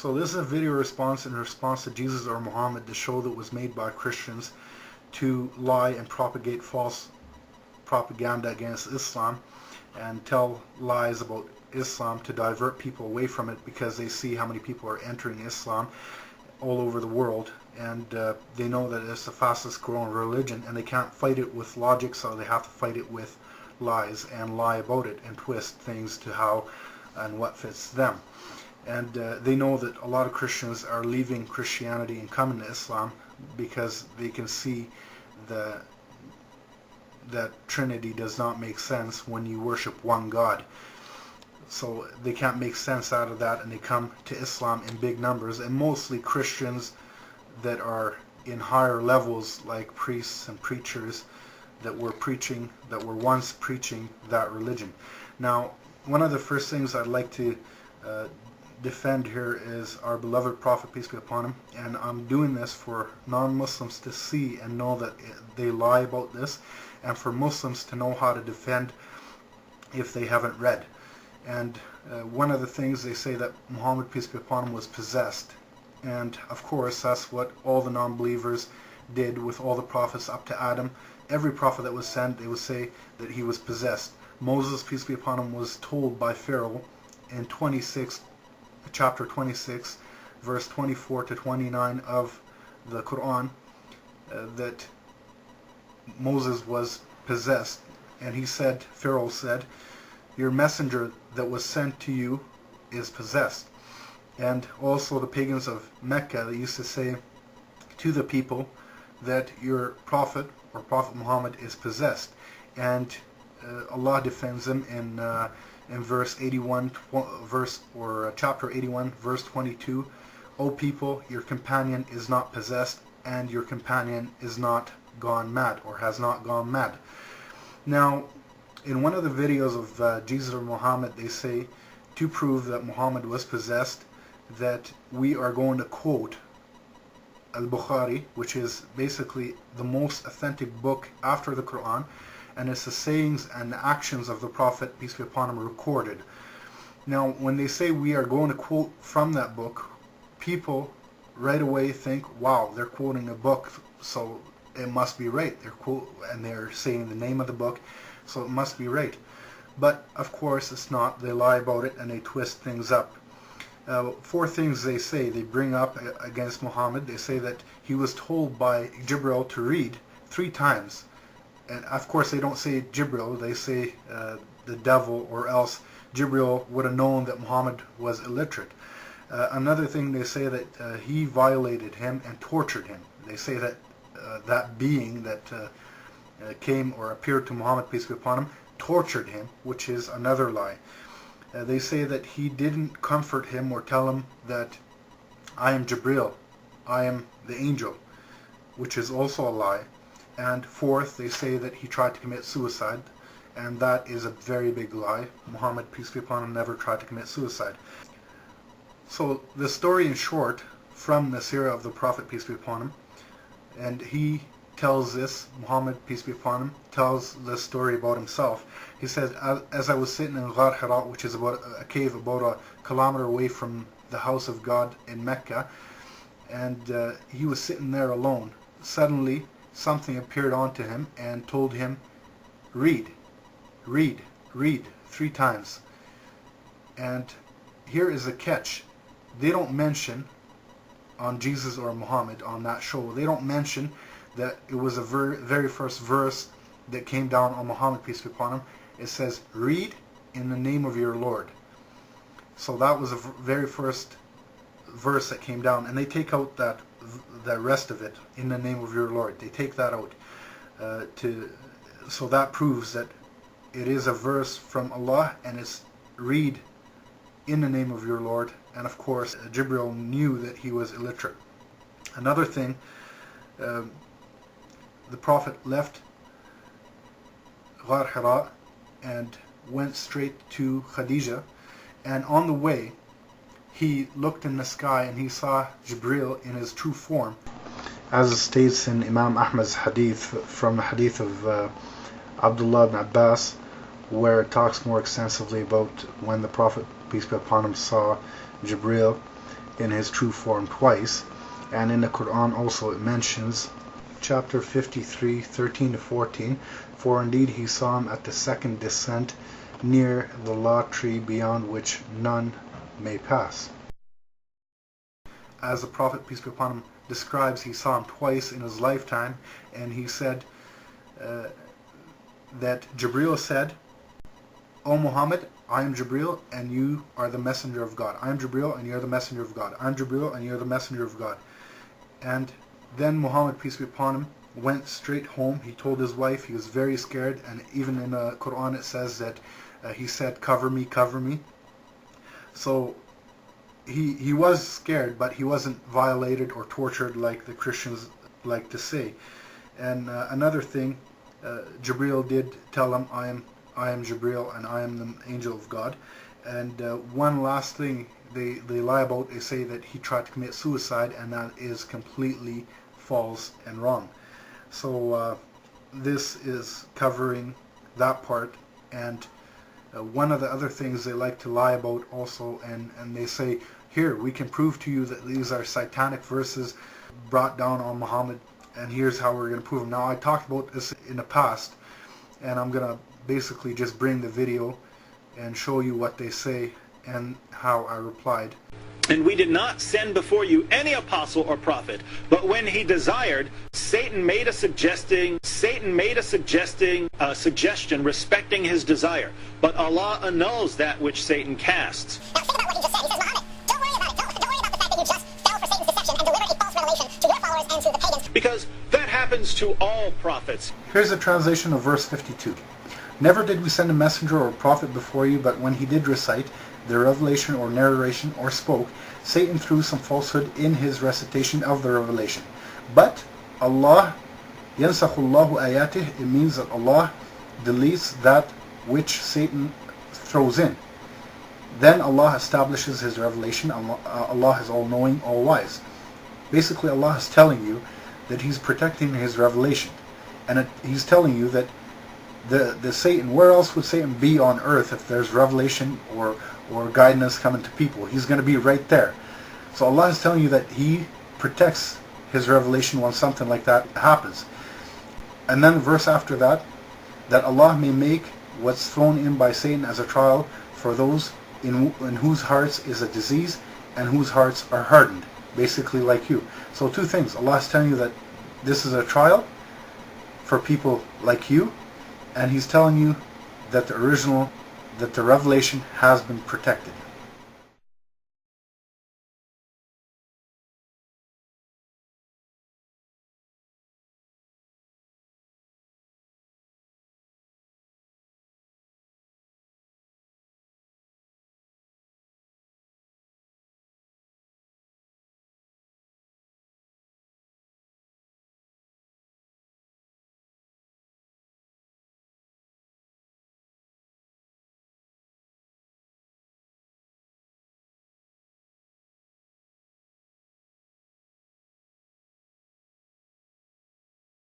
So this is a video response in response to Jesus or Muhammad, the show that was made by Christians to lie and propagate false propaganda against Islam and tell lies about Islam to divert people away from it, because they see how many people are entering Islam all over the world, and they know that it's the fastest growing religion, and they can't fight it with logic, so they have to fight it with lies and lie about it and twist things to how and what fits them. And they know that a lot of Christians are leaving Christianity and coming to Islam because they can see that Trinity does not make sense when you worship one God. So they can't make sense out of that, and they come to Islam in big numbers, and mostly Christians that are in higher levels, like priests and preachers that were once preaching that religion. Now, one of the first things I'd like to defend here is our beloved Prophet, peace be upon him, and I'm doing this for non-Muslims to see and know that they lie about this, and for Muslims to know how to defend if they haven't read. And one of the things, they say that Muhammad, peace be upon him, was possessed, and of course that's what all the non-believers did with all the prophets up to Adam. Every prophet that was sent, they would say that he was possessed. Moses, peace be upon him, was told by Pharaoh in chapter 26, verse 24 to 29 of the Quran, that Moses was possessed. And he said, Pharaoh said, your messenger that was sent to you is possessed. And also the pagans of Mecca, they used to say to the people that your prophet or Prophet Muhammad is possessed. And Allah defends them in verse 81, chapter 81, verse 22. O people, your companion is not possessed, and your companion is not gone mad, or has not gone mad. Now, in one of the videos of Jesus or Muhammad, they say, to prove that Muhammad was possessed, that we are going to quote Al-Bukhari, which is basically the most authentic book after the Quran, and it's the sayings and the actions of the Prophet, peace be upon him, recorded. Now, when they say we are going to quote from that book, people right away think, wow, they're quoting a book, so it must be right. And they're saying the name of the book, so it must be right. But of course it's not. They lie about it and they twist things up. Four things they say, they bring up against Muhammad. They say that he was told by Jibril to read 3 times. And of course they don't say Jibril, they say the devil, or else Jibril would have known that Muhammad was illiterate. Another thing, they say that he violated him and tortured him. They say that that being that came or appeared to Muhammad, peace be upon him, tortured him, which is another lie. They say that he didn't comfort him or tell him that I am Jibril, I am the angel, which is also a lie. And fourth, they say that he tried to commit suicide, and that is a very big lie. Muhammad, peace be upon him, never tried to commit suicide. So the story in short, from the Sirah of the Prophet, peace be upon him, and he tells this, Muhammad, peace be upon him, tells this story about himself. He says, as I was sitting in Ghar Hira, which is about a cave about a kilometer away from the house of God in Mecca, and he was sitting there alone. Suddenly, something appeared onto him and told him, read, read, read 3 times. And here is a catch. They don't mention on Jesus or Muhammad on that show, they don't mention that it was a very first verse that came down on Muhammad, peace be upon him. It says, read in the name of your Lord. So that was the very first verse that came down, and they take out that rest of it, in the name of your Lord. They take that out so that proves that it is a verse from Allah, and it's read in the name of your Lord. And of course Jibril knew that he was illiterate. Another thing, the Prophet left Ghar Hira and went straight to Khadija, and on the way he looked in the sky and he saw Jibril in his true form, as it states in Imam Ahmad's hadith, from the hadith of Abdullah ibn Abbas, where it talks more extensively about when the Prophet, peace be upon him, saw Jibril. in his true form twice, and in the Quran also it mentions chapter 53, 13 to 14, for indeed he saw him at the second descent near the law tree beyond which none may pass. As the Prophet, peace be upon him, describes, he saw him twice in his lifetime, and he said that Jibreel said, "O Muhammad, I am Jibreel and you are the messenger of God. I am Jibreel and you are the messenger of God. I am Jibreel and you are the messenger of God." And then Muhammad, peace be upon him, went straight home. He told his wife he was very scared, and even in the Quran it says that he said, "Cover me, cover me." So he was scared, but he wasn't violated or tortured like the Christians like to say. And another thing, Jibreel did tell him, I am Jibreel and I am the angel of God. And one last thing they lie about, they say that he tried to commit suicide, and that is completely false and wrong. So this is covering that part. And one of the other things they like to lie about also, and they say, here, we can prove to you that these are satanic verses brought down on Muhammad, and here's how we're going to prove them. Now, I talked about this in the past, and I'm going to basically just bring the video and show you what they say and how I replied. "And we did not send before you any apostle or prophet, but when he desired, Satan made a suggestion respecting his desire. But Allah annuls that which Satan casts." Now think about what he just said. He says, Muhammad, don't worry about it. Don't worry about the fact that you just fell for Satan's deception and delivered a false revelation to your followers and to the pagans. Because that happens to all prophets. Here's a translation of verse 52. "Never did we send a messenger or a prophet before you, but when he did recite the revelation or narration or spoke, Satan threw some falsehood in his recitation of the revelation. But Allah, yansakhullahu ayatih, it means that Allah deletes that which Satan throws in. Then Allah establishes his revelation. Allah is all-knowing, all-wise." Basically, Allah is telling you that he's protecting his revelation. And he's telling you that the Satan, where else would Satan be on earth if there's revelation or guidance coming to people? He's going to be right there. So Allah is telling you that he protects his revelation when something like that happens. And then the verse after that, that Allah may make what's thrown in by Satan as a trial for those in whose hearts is a disease and whose hearts are hardened, basically like you. So two things. Allah is telling you that this is a trial for people like you, and he's telling you that the revelation has been protected.